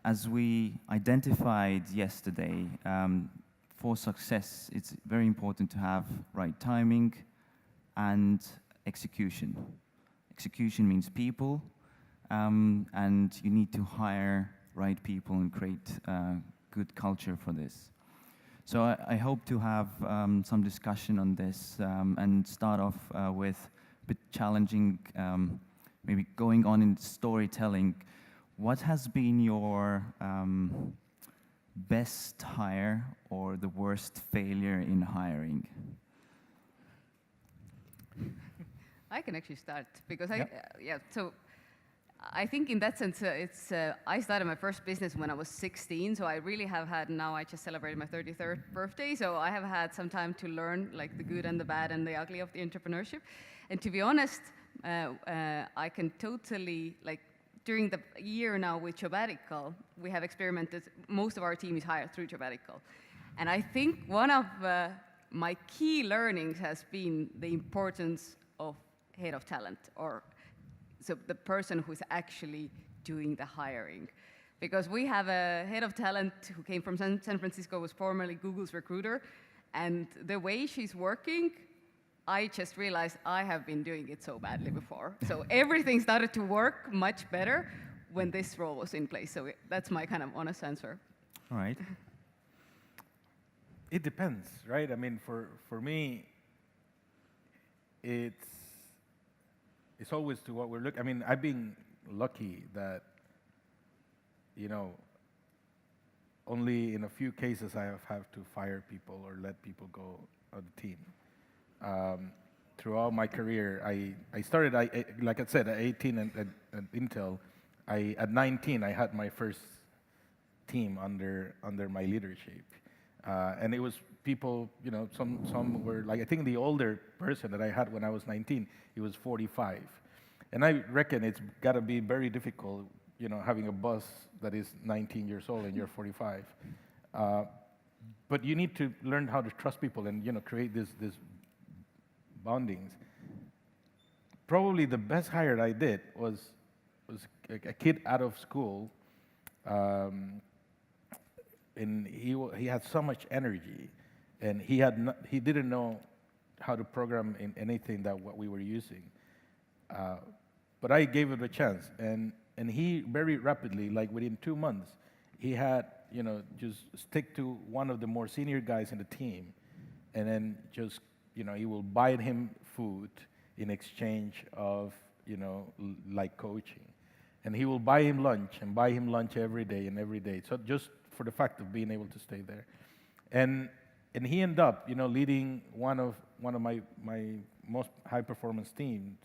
as we identified yesterday, for success, it's very important to have right timing and execution. Execution means people, and you need to hire right people and create good culture for this. So I hope to have some discussion on this and start off with a bit challenging, maybe going on in storytelling. What has been your best hire or the worst failure in hiring? I can actually start because so I think in that sense I started my first business when I was 16, so I really have had, now I just celebrated my 33rd birthday, so I have had some time to learn like the good and the bad and the ugly of the entrepreneurship. And to be honest, I can totally, like, during the year now with Jobbatical, we have experimented, most of our team is hired through Jobbatical. And I think one of my key learnings has been the importance of head of talent, or so the person who's actually doing the hiring. Because we have a head of talent who came from San Francisco, was formerly Google's recruiter, and the way she's working, I just realized I have been doing it so badly before. So everything started to work much better when this role was in place. So that's my kind of honest answer. All right. It depends, right? I mean, for me, it's always to what we're looking. I mean, I've been lucky that, you know, only in a few cases I have had to fire people or let people go of the team. Throughout my career, I started, like I said, at 18 at Intel. At 19, I had my first team under my leadership. And it was people, you know, some were like, I think the older person that I had when I was 19, he was 45. And I reckon it's got to be very difficult, you know, having a boss that is 19 years old and you're 45. But you need to learn how to trust people and, you know, create this bondings. Probably the best hire I did was a kid out of school, and he had so much energy, and he didn't know how to program in anything that what we were using. But I gave it a chance, and he very rapidly, like within 2 months, he had, you know, just stick to one of the more senior guys in the team, and then just, you know, he will buy him food in exchange of, you know, like coaching. And he will buy him lunch every day and every day. So just for the fact of being able to stay there. And he ended up, you know, leading one of my most high performance teams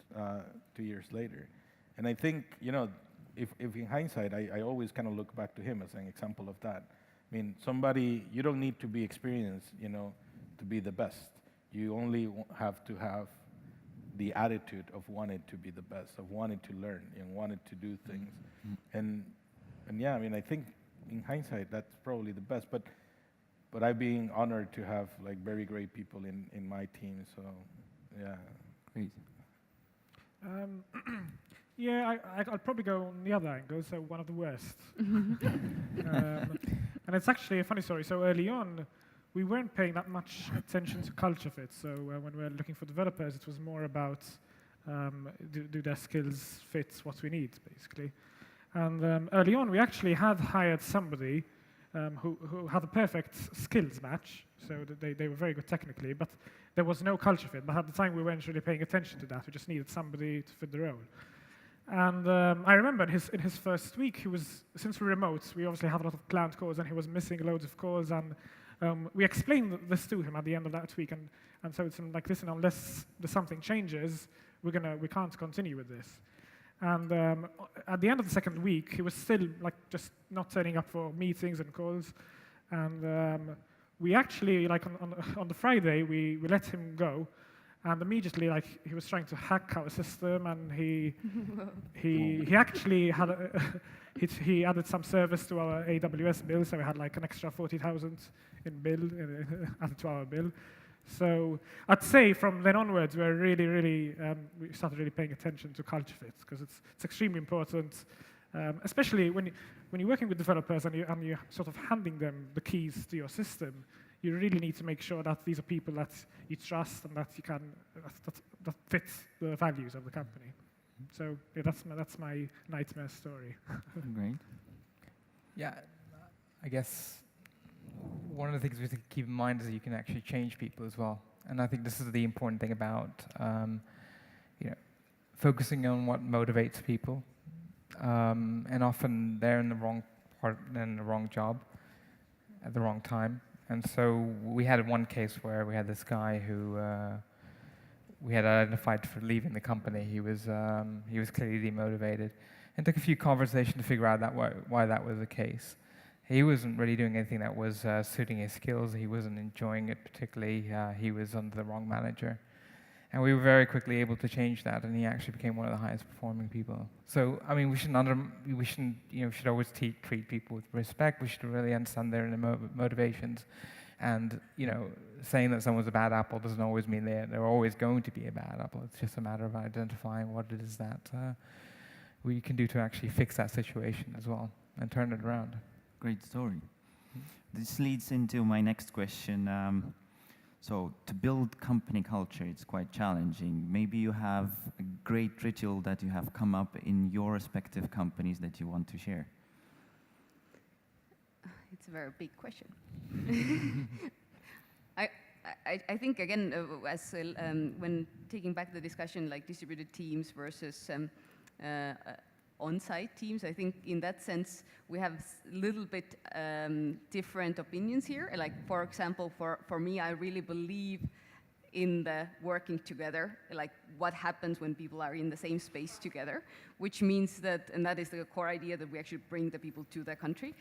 2 years later. And I think, you know, if in hindsight, I always kind of look back to him as an example of that. I mean, somebody, you don't need to be experienced, you know, to be the best. You only have to have the attitude of wanting to be the best, of wanting to learn and wanting to do things. And yeah, I mean, I think in hindsight, that's probably the best. But I've been honored to have like very great people in my team. So yeah. Great. Yeah, I'll probably go on the other angle, so one of the worst. And it's actually a funny story. So early on, we weren't paying that much attention to culture fit. So when we were looking for developers, it was more about do their skills fit what we need, basically. And early on, we actually had hired somebody who had a perfect skills match. So they were very good technically, but there was no culture fit. But at the time, we weren't really paying attention to that. We just needed somebody to fit the role. And I remember in his first week, since we're remote, we obviously have a lot of client calls, and he was missing loads of calls. And we explained this to him at the end of that week, and so it's like, listen, unless something changes, we can't continue with this. And at the end of the second week, he was still like just not turning up for meetings and calls. And we actually, like on the Friday, we let him go. And immediately, like, he was trying to hack our system, and he actually had he added some service to our AWS bill, so we had like an extra 40,000 in bill added to our bill. So I'd say from then onwards, we started really paying attention to culture fit, because it's extremely important. Especially when you're working with developers and you're sort of handing them the keys to your system, you really need to make sure that these are people that you trust and that you can that fits the values of the company. So yeah, that's my nightmare story. Great. Yeah, I guess one of the things we have to keep in mind is that you can actually change people as well. And I think this is the important thing about focusing on what motivates people. And often they're in the wrong part, in the wrong job at the wrong time. And so we had one case where we had this guy who we had identified for leaving the company. He was clearly demotivated. And took a few conversations to figure out why that was the case. He wasn't really doing anything that was suiting his skills. He wasn't enjoying it particularly. He was under the wrong manager. And we were very quickly able to change that, and he actually became one of the highest performing people. So, I mean, we should always treat people with respect. We should really understand their motivations. And, saying that someone's a bad apple doesn't always mean they're always going to be a bad apple. It's just a matter of identifying what it is that we can do to actually fix that situation as well and turn it around. Great story. This leads into my next question. So to build company culture, it's quite challenging. Maybe you have a great ritual that you have come up in your respective companies that you want to share. It's a very big question. I think, again, when taking back the discussion, like distributed teams versus on-site teams, I think in that sense we have a little bit different opinions here. Like, for example, for me, I really believe in the working together, like what happens when people are in the same space together, which means that, and that is the core idea, that we actually bring the people to the country.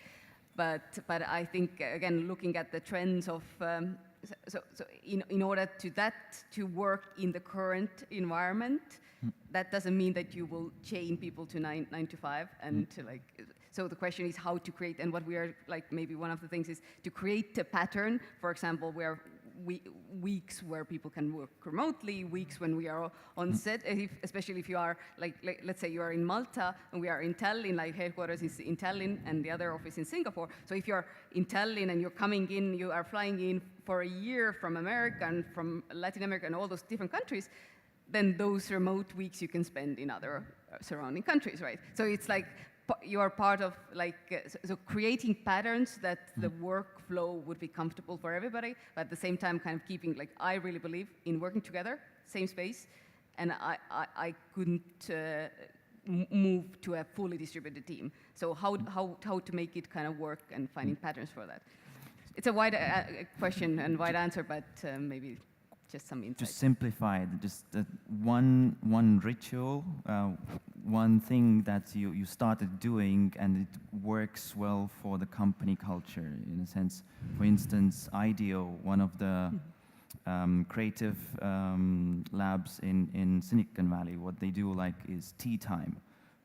But I think, again, looking at the trends of, in order to work in the current environment, that doesn't mean that you will chain people to 9 to 5 and to like. So the question is how to create, and what we are like. Maybe one of the things is to create a pattern. For example, where weeks where people can work remotely, weeks when we are on set, especially if you are like let's say you are in Malta and we are in Tallinn, like headquarters is in Tallinn and the other office in Singapore. So if you're in Tallinn and you're coming in, you are flying in for a year from America and from Latin America and all those different countries, then those remote weeks you can spend in other surrounding countries, right? So it's like you are part of like, so creating patterns that the workflow would be comfortable for everybody, but at the same time kind of keeping, like, I really believe in working together, same space, and I couldn't move to a fully distributed team. So how to make it kind of work and finding patterns for that. It's a wide question and wide answer, but maybe just some insight. Just simplify it, just one ritual, one thing that you started doing and it works well for the company culture, in a sense. For instance, IDEO, one of the creative labs in Silicon Valley, what they do like is tea time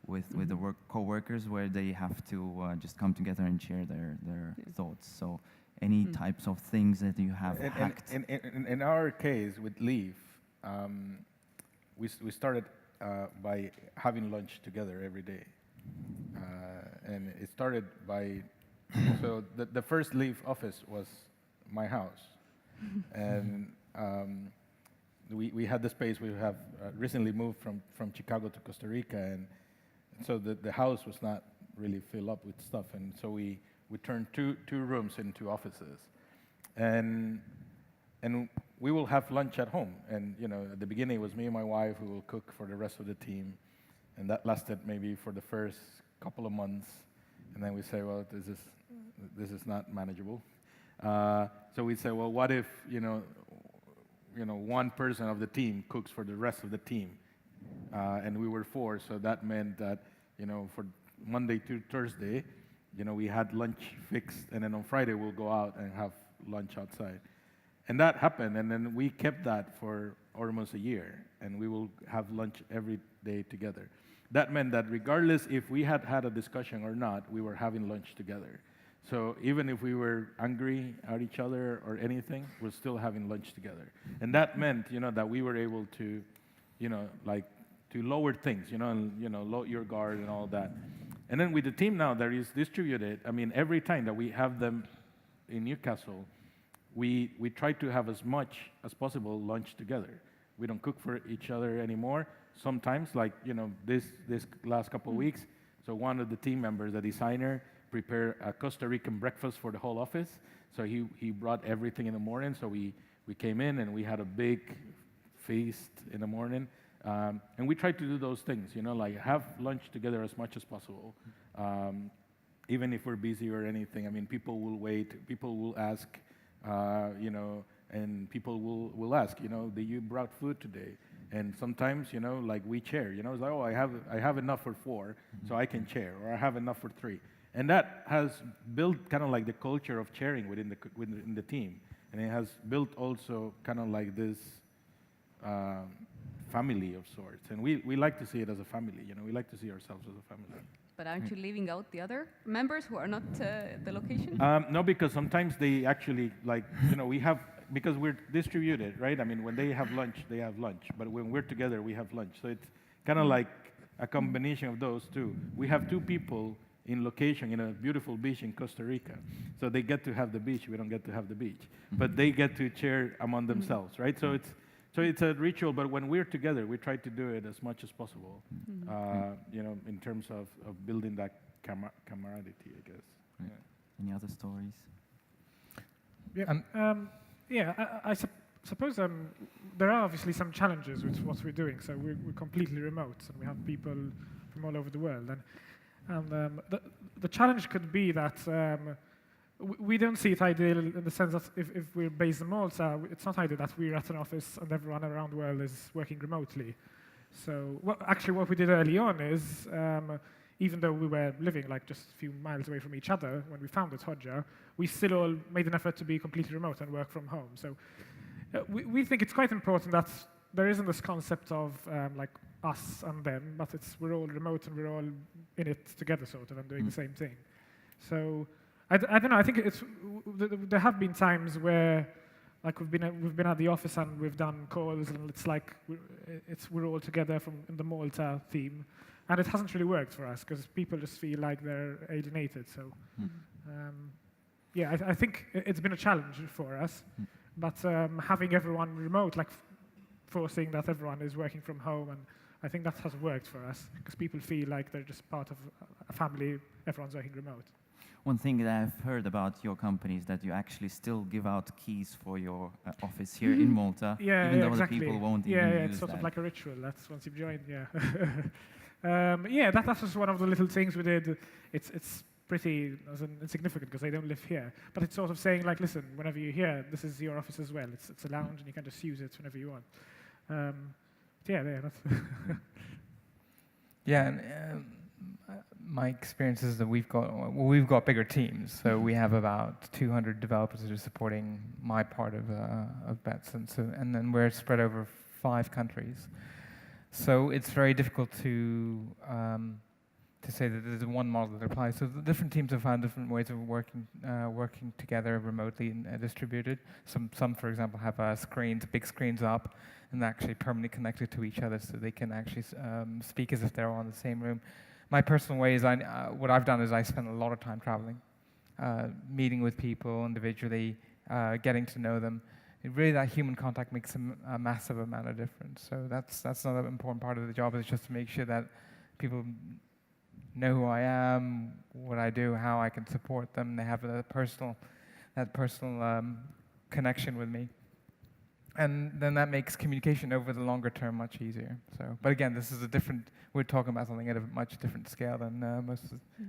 with the co-workers, where they have to just come together and share their thoughts. So any types of things that you have hacked? In our case with Leaf, we started by having lunch together every day. And it started by, so the first Leaf office was my house. And we had the space. We have recently moved from Chicago to Costa Rica, and so the house was not really filled up with stuff. And so we turned two rooms into offices, and we will have lunch at home. And at the beginning it was me and my wife who will cook for the rest of the team, and that lasted maybe for the first couple of months, and then we say, well, this is not manageable. So we say, well, what if one person of the team cooks for the rest of the team, and we were 4, so that meant that for Monday to Thursday, we had lunch fixed, and then on Friday we'll go out and have lunch outside. And that happened, and then we kept that for almost a year, and we will have lunch every day together. That meant that regardless if we had a discussion or not, we were having lunch together. So even if we were angry at each other or anything, we're still having lunch together. And that meant, that we were able to, to lower things, and, lower your guard and all that. And then with the team now that is distributed, I mean, every time that we have them in Newcastle, we try to have as much as possible lunch together. We don't cook for each other anymore. Sometimes, like, you know, this last couple of weeks, so one of the team members, a designer, prepared a Costa Rican breakfast for the whole office. So he brought everything in the morning. So we came in and we had a big feast in the morning. And we try to do those things, you know, like have lunch together as much as possible. Even if we're busy or anything, I mean, people will wait, people will ask, you know, and people will ask, you know, did you brought food today? And sometimes, you know, like we share, you know, it's like, oh, I have enough for 4, so I can share, or I have enough for 3. And that has built kind of like the culture of sharing within the team. And it has built also kind of like this family of sorts. And we like to see it as a family, you know, we like to see ourselves as a family. But aren't you leaving out the other members who are not the location? No, because sometimes they actually, like, you know, we have, because we're distributed, right? I mean, when they have lunch, they have lunch. But when we're together, we have lunch. So it's kind of like a combination of those two. We have 2 people in location in a beautiful beach in Costa Rica. So they get to have the beach, we don't get to have the beach. But they get to share among themselves, right? So it's a ritual, but when we're together, we try to do it as much as possible, you know, in terms of building that camaraderie, I guess. Right. Yeah. Any other stories? Yeah, I suppose there are obviously some challenges with what we're doing. So we're completely remote, and we have people from all over the world. And the challenge could be that we don't see it ideal in the sense that if we're based in Malta, it's not ideal that we're at an office and everyone around the world is working remotely. So what we did early on is, even though we were living like just a few miles away from each other when we founded Hotjar, we still all made an effort to be completely remote and work from home. So we think it's quite important that there isn't this concept of like us and them, but we're all remote and we're all in it together, sort of, and doing the same thing. So I don't know. I think there have been times where, like, we've been at the office and we've done calls, and it's like we're all together in the Malta theme, and it hasn't really worked for us because people just feel like they're alienated. So yeah, I think it's been a challenge for us, but having everyone remote, like forcing that everyone is working from home, and I think that has worked for us because people feel like they're just part of a family. Everyone's working remote. One thing that I've heard about your company is that you actually still give out keys for your office here in Malta, even though exactly. the people won't even use it's sort that. of like a ritual. That's once you've joined, that's just one of the little things we did. It's pretty insignificant because they don't live here, but it's sort of saying, like, listen, whenever you're here, this is your office as well. It's a lounge, and you can just use it whenever you want. That's Yeah, and my experience is that we've got bigger teams. So we have about 200 developers that are supporting my part of Betsson. So, and then we're spread over 5 countries. So it's very difficult to say that there's one model that applies. So the different teams have found different ways of working together remotely and distributed. Some, for example, have big screens up, and actually permanently connected to each other, so they can actually speak as if they're all in the same room. My personal way is what I've done is I spend a lot of time traveling, meeting with people individually, getting to know them. Really, that human contact makes a massive amount of difference. So that's another important part of the job, is just to make sure that people know who I am, what I do, how I can support them. They have that personal connection with me. And then that makes communication over the longer term much easier. So, but again, this is we're talking about something at a much different scale than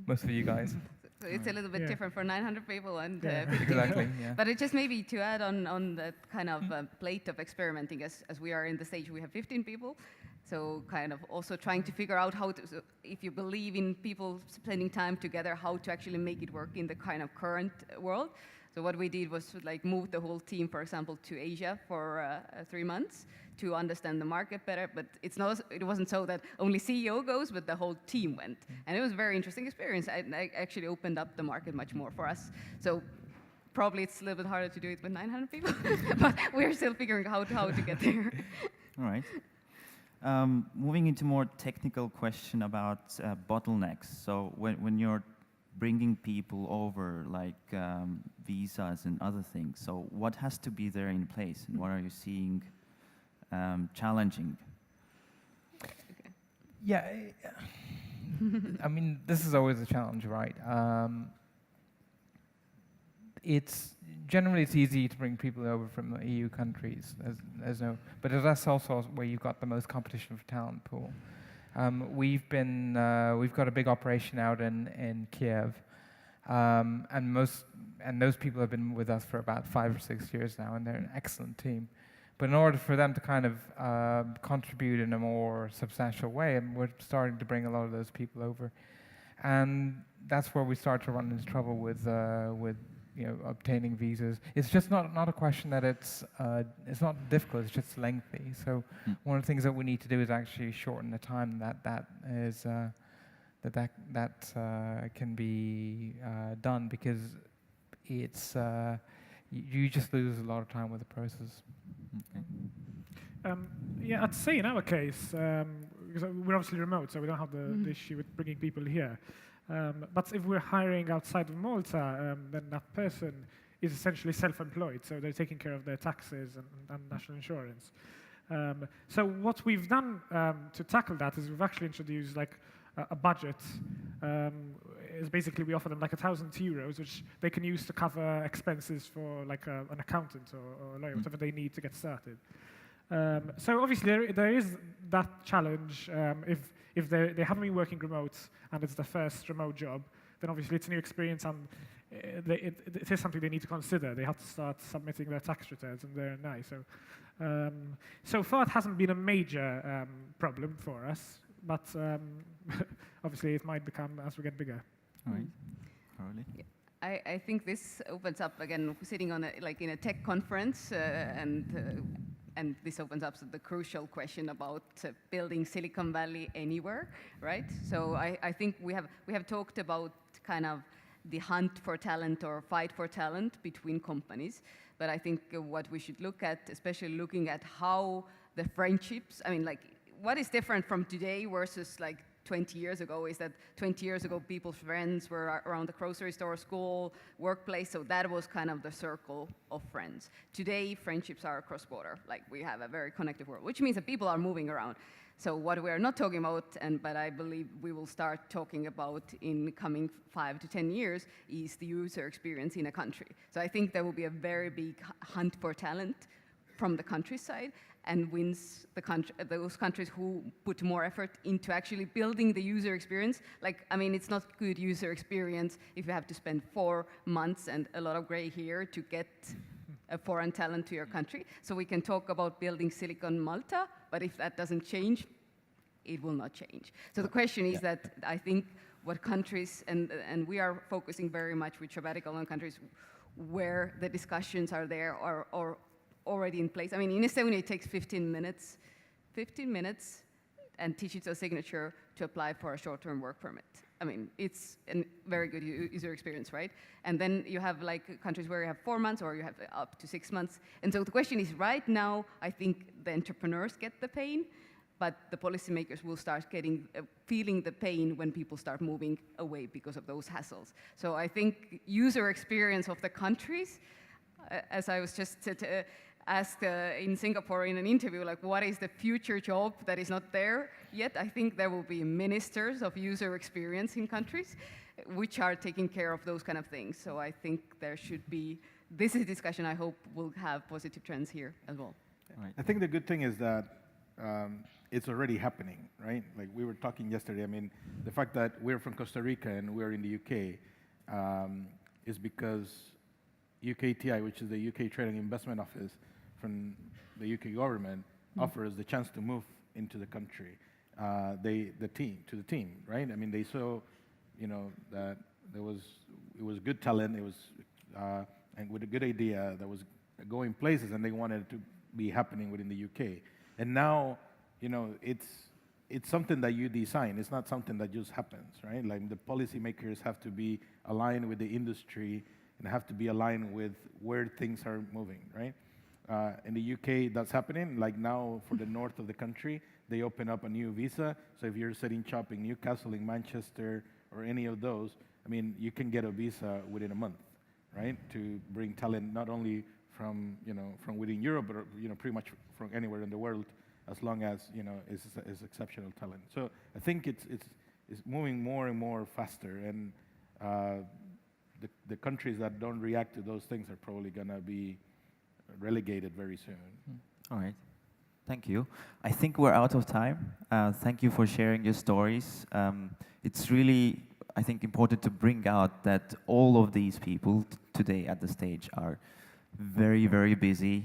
most of you guys. So it's a little bit different for 900 people and 50 exactly. people. Yeah. But it just maybe to add on that kind of plate of experimenting, as we are in the stage, we have 15 people. So kind of also trying to figure out how to, so if you believe in people spending time together, how to actually make it work in the kind of current world. So what we did was to, like, move the whole team, for example, to Asia for 3 months to understand the market better. But it wasn't so that only CEO goes, but the whole team went. And it was a very interesting experience. I actually opened up the market much more for us. So probably it's a little bit harder to do it with 900 people, but we're still figuring out how to get there. All right. Moving into more technical question about bottlenecks. So when you're bringing people over, like visas and other things, so what has to be there in place, and what are you seeing challenging? Yeah, I mean, this is always a challenge, right? It's easy to bring people over from EU countries, but that's also where you've got the most competition for talent pool. We've got a big operation out in Kiev, and those people have been with us for about 5 or 6 years now, and they're an excellent team. But in order for them to kind of contribute in a more substantial way, we're starting to bring a lot of those people over, and that's where we start to run into trouble with obtaining visas. It's just not a question that it's not difficult. It's just lengthy. So one of the things that we need to do is actually shorten the time that can be done, because it's you just lose a lot of time with the process. Yeah, I'd say in our case, because we're obviously remote, so we don't have the issue with bringing people here. But if we're hiring outside of Malta, then that person is essentially self-employed, so they're taking care of their taxes and national insurance. So what we've done to tackle that is we've actually introduced like a budget. Is basically we offer them like €1,000, which they can use to cover expenses for like an accountant or a lawyer, whatever they need to get started. So obviously there is that challenge. If they haven't been working remote and it's their first remote job, then obviously it's a new experience, and it is something they need to consider. They have to start submitting their tax returns, and they're nice. So far it hasn't been a major problem for us, but obviously it might become as we get bigger. All right. Karoli? Yeah. I think this opens up, again, sitting on in a tech conference, and this opens up the crucial question about building Silicon Valley anywhere, right? So I think we have talked about kind of the hunt for talent or fight for talent between companies, but I think what we should look at, especially looking at how the friendships, I mean, like, what is different from today versus like 20 years ago is that 20 years ago people's friends were around the grocery store, school, workplace, so that was kind of the circle of friends. Today, friendships are cross-border. Like, we have a very connected world, which means that people are moving around. So what we are not talking about, but I believe we will start talking about in the coming 5 to 10 years, is the user experience in a country. So I think there will be a very big hunt for talent from the countryside, and wins those countries who put more effort into actually building the user experience. Like, I mean, it's not good user experience if you have to spend 4 months and a lot of gray hair to get a foreign talent to your country. So we can talk about building Silicon Malta, but if that doesn't change, it will not change. So the question is that I think what countries, and we are focusing very much with sabbatical on countries where the discussions are there or already in place. I mean, in Estonia, it takes 15 minutes and digital signature to apply for a short-term work permit. I mean, it's a very good user experience, right? And then you have like countries where you have 4 months or you have up to 6 months. And so the question is, right now, I think the entrepreneurs get the pain, but the policymakers will start feeling the pain when people start moving away because of those hassles. So I think user experience of the countries, as I was just asked in Singapore in an interview, like, what is the future job that is not there yet? I think there will be ministers of user experience in countries which are taking care of those kind of things. So I think there should be, this is a discussion I hope will have positive trends here as well. Right. I think the good thing is that it's already happening, right? Like we were talking yesterday, I mean, the fact that we're from Costa Rica and we're in the UK is because UKTI, which is the UK Trade and Investment Office from the UK government, offers the chance to move into the country, the team, right? I mean, they saw, that it was good talent, it was, and with a good idea that was going places, and they wanted it to be happening within the UK. And now, it's something that you design. It's not something that just happens, right? Like the policymakers have to be aligned with the industry and have to be aligned with where things are moving, right? In the UK, that's happening. Like now, for the north of the country, they open up a new visa. So if you're setting shop in Newcastle, in Manchester, or any of those, I mean, you can get a visa within a month, right? To bring talent not only from, from within Europe, but, pretty much from anywhere in the world, as long as, it's exceptional talent. So I think it's moving more and more faster, and the countries that don't react to those things are probably going to be relegated very soon. All right. Thank you. I think we're out of time. Thank you for sharing your stories. It's really, I think, important to bring out that all of these people today at the stage are very, very busy.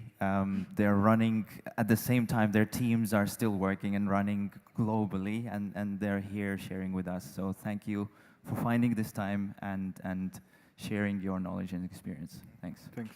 They're running at the same time. Their teams are still working and running globally, and they're here sharing with us. So thank you for finding this time and sharing your knowledge and experience. Thanks. Thanks.